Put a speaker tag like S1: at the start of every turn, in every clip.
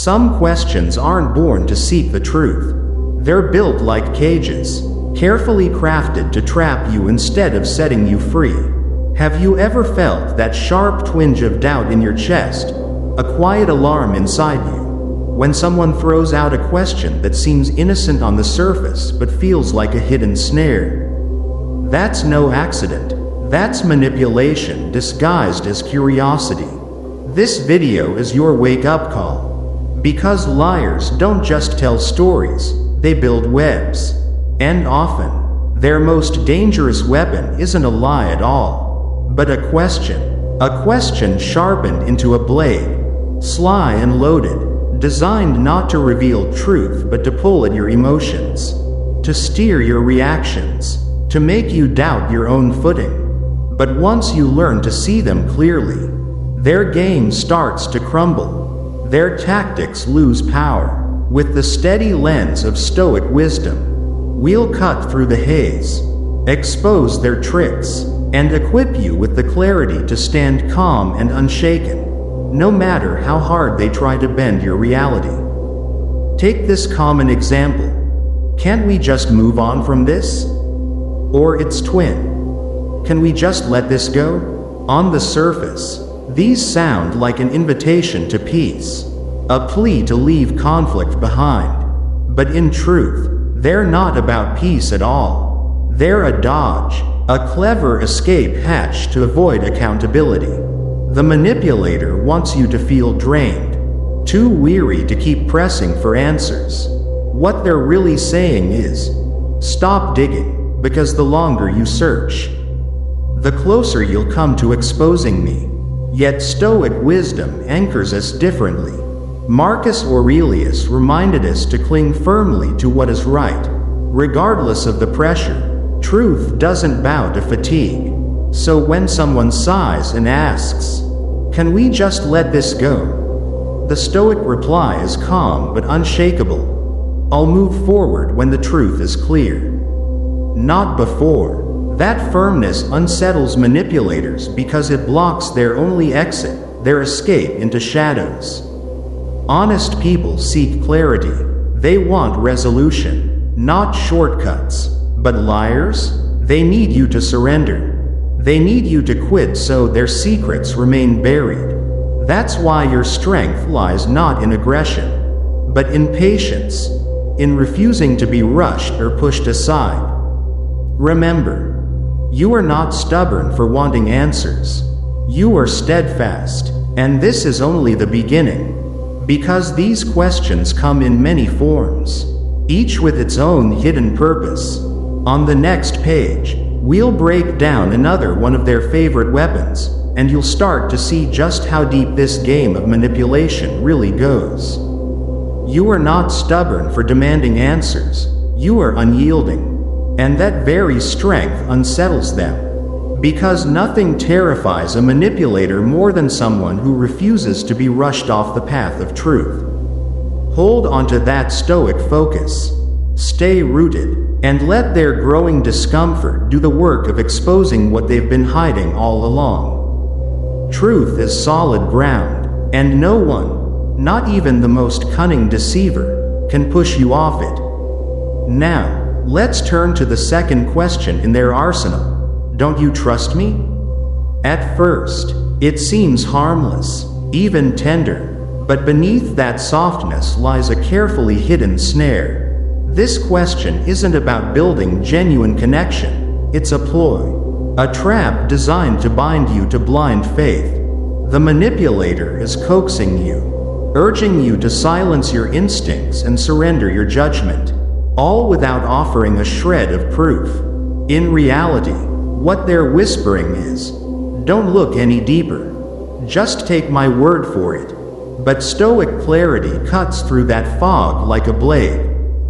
S1: Some questions aren't born to seek the truth. They're built like cages, carefully crafted to trap you instead of setting you free. Have you ever felt that sharp twinge of doubt in your chest, a quiet alarm inside you, when someone throws out a question that seems innocent on the surface but feels like a hidden snare? That's no accident. That's manipulation disguised as curiosity. This video is your wake-up call. Because liars don't just tell stories, they build webs. And often, their most dangerous weapon isn't a lie at all, but a question sharpened into a blade, sly and loaded, designed not to reveal truth but to pull at your emotions, to steer your reactions, to make you doubt your own footing. But once you learn to see them clearly, their game starts to crumble. Their tactics lose power. With the steady lens of Stoic wisdom, we'll cut through the haze, expose their tricks, and equip you with the clarity to stand calm and unshaken, no matter how hard they try to bend your reality. Take this common example. Can't we just move on from this? Or its twin? Can we just let this go? On the surface, these sound like an invitation to peace, a plea to leave conflict behind. But in truth, they're not about peace at all. They're a dodge, a clever escape hatch to avoid accountability. The manipulator wants you to feel drained, too weary to keep pressing for answers. What they're really saying is, stop digging, because the longer you search, the closer you'll come to exposing me. Yet Stoic wisdom anchors us differently. Marcus Aurelius reminded us to cling firmly to what is right, regardless of the pressure. Truth doesn't bow to fatigue. So when someone sighs and asks, "Can we just let this go?" the Stoic reply is calm but unshakable. "I'll move forward when the truth is clear, not before." That firmness unsettles manipulators because it blocks their only exit, their escape into shadows. Honest people seek clarity. They want resolution, not shortcuts. But liars? They need you to surrender. They need you to quit so their secrets remain buried. That's why your strength lies not in aggression, but in patience, in refusing to be rushed or pushed aside. Remember, you are not stubborn for wanting answers. You are steadfast, and this is only the beginning. Because these questions come in many forms, each with its own hidden purpose. On the next page, we'll break down another one of their favorite weapons, and you'll start to see just how deep this game of manipulation really goes. You are not stubborn for demanding answers. You are unyielding. And that very strength unsettles them. Because nothing terrifies a manipulator more than someone who refuses to be rushed off the path of truth. Hold onto that Stoic focus. Stay rooted, and let their growing discomfort do the work of exposing what they've been hiding all along. Truth is solid ground, and no one, not even the most cunning deceiver, can push you off it. Now, let's turn to the second question in their arsenal. Don't you trust me? At first, it seems harmless, even tender, but beneath that softness lies a carefully hidden snare. This question isn't about building genuine connection. It's a ploy, a trap designed to bind you to blind faith. The manipulator is coaxing you, urging you to silence your instincts and surrender your judgment, all without offering a shred of proof. In reality, what they're whispering is, don't look any deeper. Just take my word for it. But Stoic clarity cuts through that fog like a blade.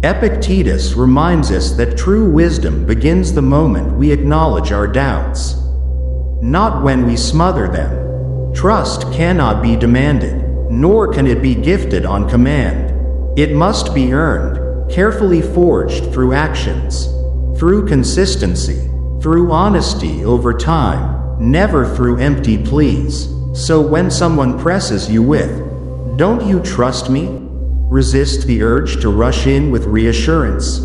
S1: Epictetus reminds us that true wisdom begins the moment we acknowledge our doubts, not when we smother them. Trust cannot be demanded, nor can it be gifted on command. It must be earned, carefully forged through actions, through consistency, through honesty over time, never through empty pleas. So when someone presses you with, "Don't you trust me?" Resist the urge to rush in with reassurance.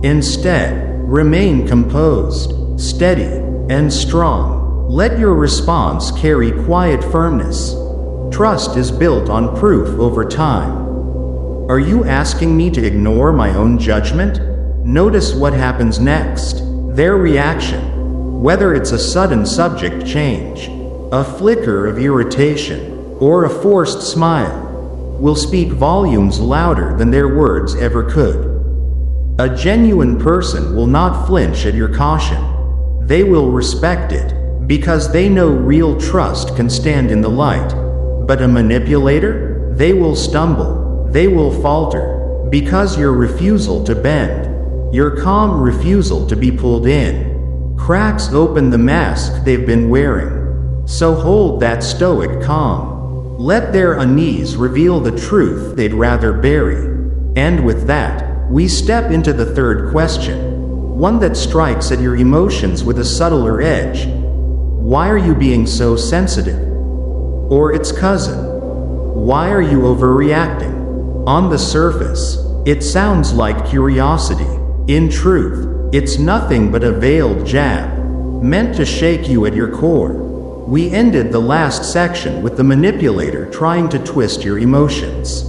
S1: Instead, remain composed, steady, and strong. Let your response carry quiet firmness. Trust is built on proof over time. Are you asking me to ignore my own judgment? Notice what happens next. Their reaction, whether it's a sudden subject change, a flicker of irritation, or a forced smile, will speak volumes louder than their words ever could. A genuine person will not flinch at your caution. They will respect it, because they know real trust can stand in the light. But a manipulator? They will stumble, they will falter, because your refusal to bend, your calm refusal to be pulled in, cracks open the mask they've been wearing. So hold that stoic calm. Let their unease reveal the truth they'd rather bury. And with that, we step into the third question, one that strikes at your emotions with a subtler edge. Why are you being so sensitive? Or its cousin, why are you overreacting? On the surface, it sounds like curiosity. In truth, it's nothing but a veiled jab, meant to shake you at your core. We ended the last section with the manipulator trying to twist your emotions,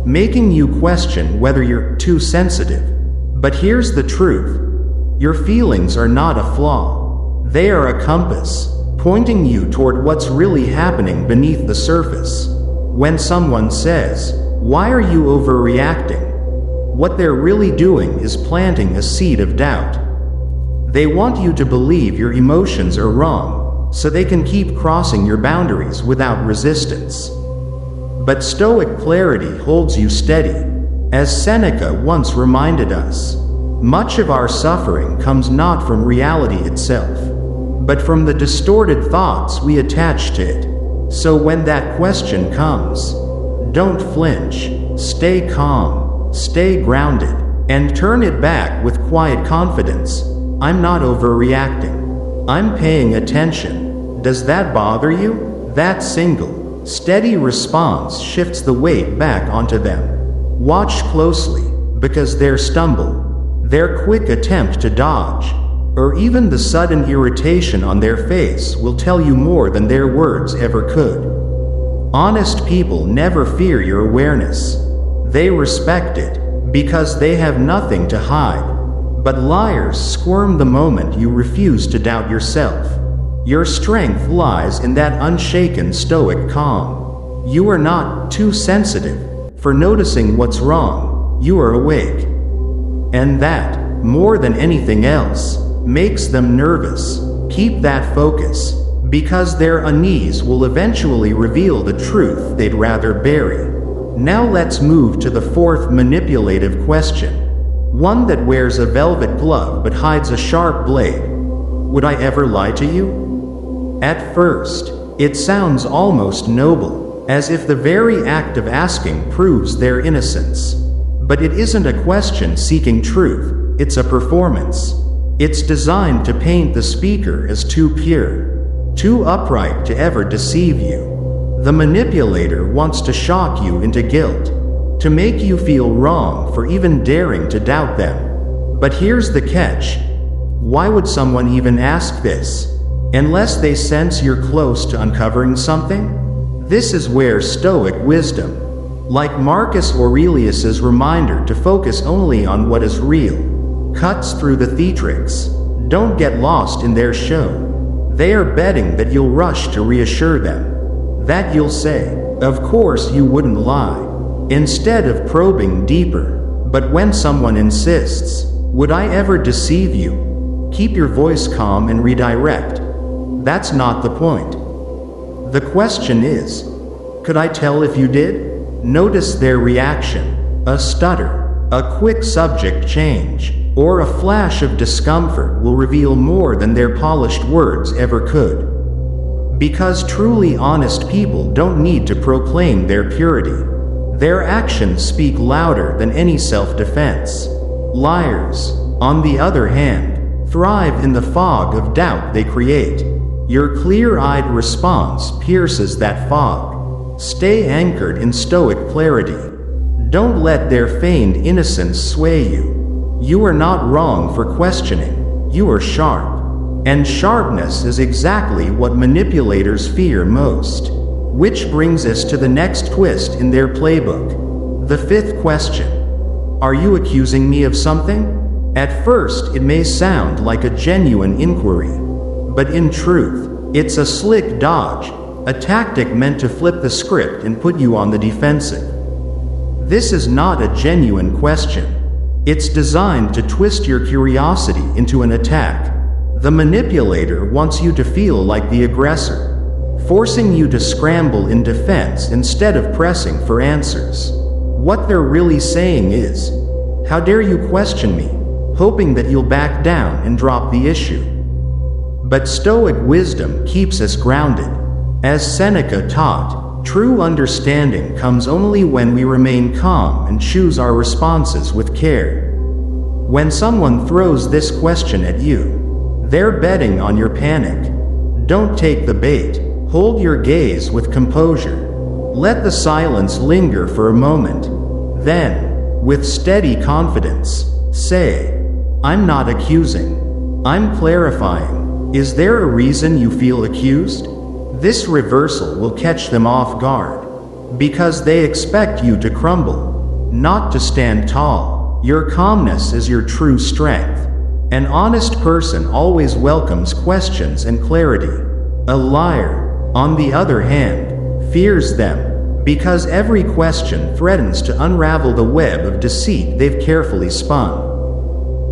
S1: making you question whether you're too sensitive. But here's the truth. Your feelings are not a flaw. They are a compass, pointing you toward what's really happening beneath the surface. When someone says, "Why are you overreacting?" what they're really doing is planting a seed of doubt. They want you to believe your emotions are wrong, so they can keep crossing your boundaries without resistance. But stoic clarity holds you steady. As Seneca once reminded us, much of our suffering comes not from reality itself, but from the distorted thoughts we attach to it. So when that question comes, don't flinch, stay calm, stay grounded, and turn it back with quiet confidence. I'm not overreacting. I'm paying attention. Does that bother you? That single, steady response shifts the weight back onto them. Watch closely, because their stumble, their quick attempt to dodge, or even the sudden irritation on their face will tell you more than their words ever could. Honest people never fear your awareness. They respect it, because they have nothing to hide. But liars squirm the moment you refuse to doubt yourself. Your strength lies in that unshaken stoic calm. You are not too sensitive for noticing what's wrong. You are awake. And that, more than anything else, makes them nervous. Keep that focus, because their unease will eventually reveal the truth they'd rather bury. Now let's move to the fourth manipulative question, one that wears a velvet glove but hides a sharp blade. Would I ever lie to you? At first, it sounds almost noble, as if the very act of asking proves their innocence. But it isn't a question seeking truth, it's a performance. It's designed to paint the speaker as too pure, too upright to ever deceive you. The manipulator wants to shock you into guilt, to make you feel wrong for even daring to doubt them. But here's the catch. Why would someone even ask this? Unless they sense you're close to uncovering something? This is where Stoic wisdom, like Marcus Aurelius's reminder to focus only on what is real, cuts through the theatrics. Don't get lost in their show. They are betting that you'll rush to reassure them, that you'll say, "Of course you wouldn't lie," instead of probing deeper. But when someone insists, "Would I ever deceive you?" keep your voice calm and redirect. That's not the point. The question is, could I tell if you did? Notice their reaction. A stutter, a quick subject change, or a flash of discomfort will reveal more than their polished words ever could. Because truly honest people don't need to proclaim their purity. Their actions speak louder than any self-defense. Liars, on the other hand, thrive in the fog of doubt they create. Your clear-eyed response pierces that fog. Stay anchored in stoic clarity. Don't let their feigned innocence sway you. You are not wrong for questioning. You are sharp. And sharpness is exactly what manipulators fear most. Which brings us to the next twist in their playbook. The fifth question. Are you accusing me of something? At first, it may sound like a genuine inquiry. But in truth, it's a slick dodge, a tactic meant to flip the script and put you on the defensive. This is not a genuine question. It's designed to twist your curiosity into an attack. The manipulator wants you to feel like the aggressor, forcing you to scramble in defense instead of pressing for answers. What they're really saying is, "How dare you question me?" hoping that you'll back down and drop the issue. But Stoic wisdom keeps us grounded. As Seneca taught, true understanding comes only when we remain calm and choose our responses with care. When someone throws this question at you, they're betting on your panic. Don't take the bait. Hold your gaze with composure. Let the silence linger for a moment. Then, with steady confidence, say, "I'm not accusing. I'm clarifying. Is there a reason you feel accused?" This reversal will catch them off guard, because they expect you to crumble, not to stand tall. Your calmness is your true strength. An honest person always welcomes questions and clarity. A liar, on the other hand, fears them, because every question threatens to unravel the web of deceit they've carefully spun.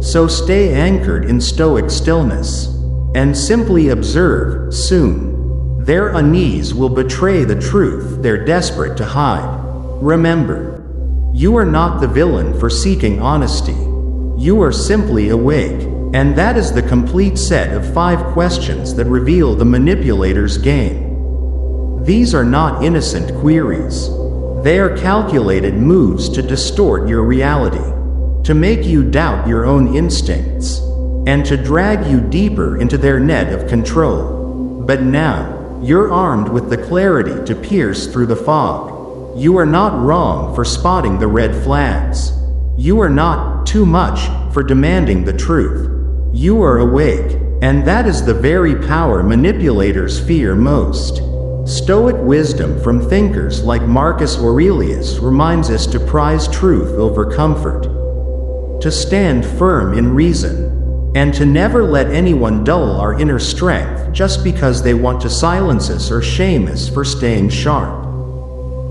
S1: So stay anchored in stoic stillness, and simply observe. Soon, their unease will betray the truth they're desperate to hide. Remember, you are not the villain for seeking honesty. You are simply awake, and that is the complete set of 5 questions that reveal the manipulator's game. These are not innocent queries. They are calculated moves to distort your reality, to make you doubt your own instincts, and to drag you deeper into their net of control. But now, you're armed with the clarity to pierce through the fog. You are not wrong for spotting the red flags. You are not too much for demanding the truth. You are awake, and that is the very power manipulators fear most. Stoic wisdom from thinkers like Marcus Aurelius reminds us to prize truth over comfort, to stand firm in reason, and to never let anyone dull our inner strength just because they want to silence us or shame us for staying sharp.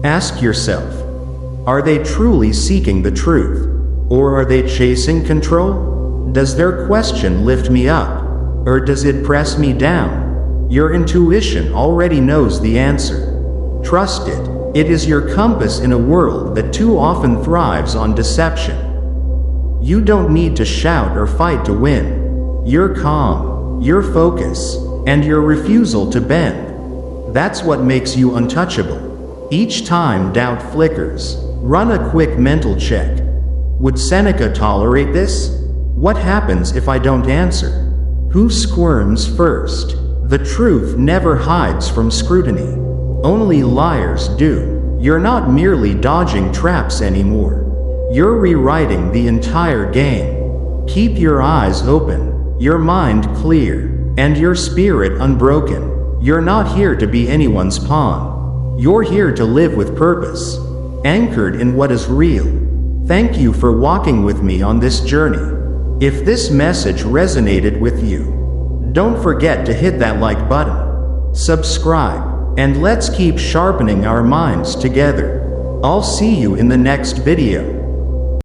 S1: Ask yourself, are they truly seeking the truth, or are they chasing control? Does their question lift me up, or does it press me down? Your intuition already knows the answer. Trust it. It is your compass in a world that too often thrives on deception. You don't need to shout or fight to win. Your calm, your focus, and your refusal to bend. That's what makes you untouchable. Each time doubt flickers, run a quick mental check. Would Seneca tolerate this? What happens if I don't answer? Who squirms first? The truth never hides from scrutiny. Only liars do. You're not merely dodging traps anymore. You're rewriting the entire game. Keep your eyes open, your mind clear, and your spirit unbroken. You're not here to be anyone's pawn. You're here to live with purpose, anchored in what is real. Thank you for walking with me on this journey. If this message resonated with you, don't forget to hit that like button, subscribe, and let's keep sharpening our minds together. I'll see you in the next video.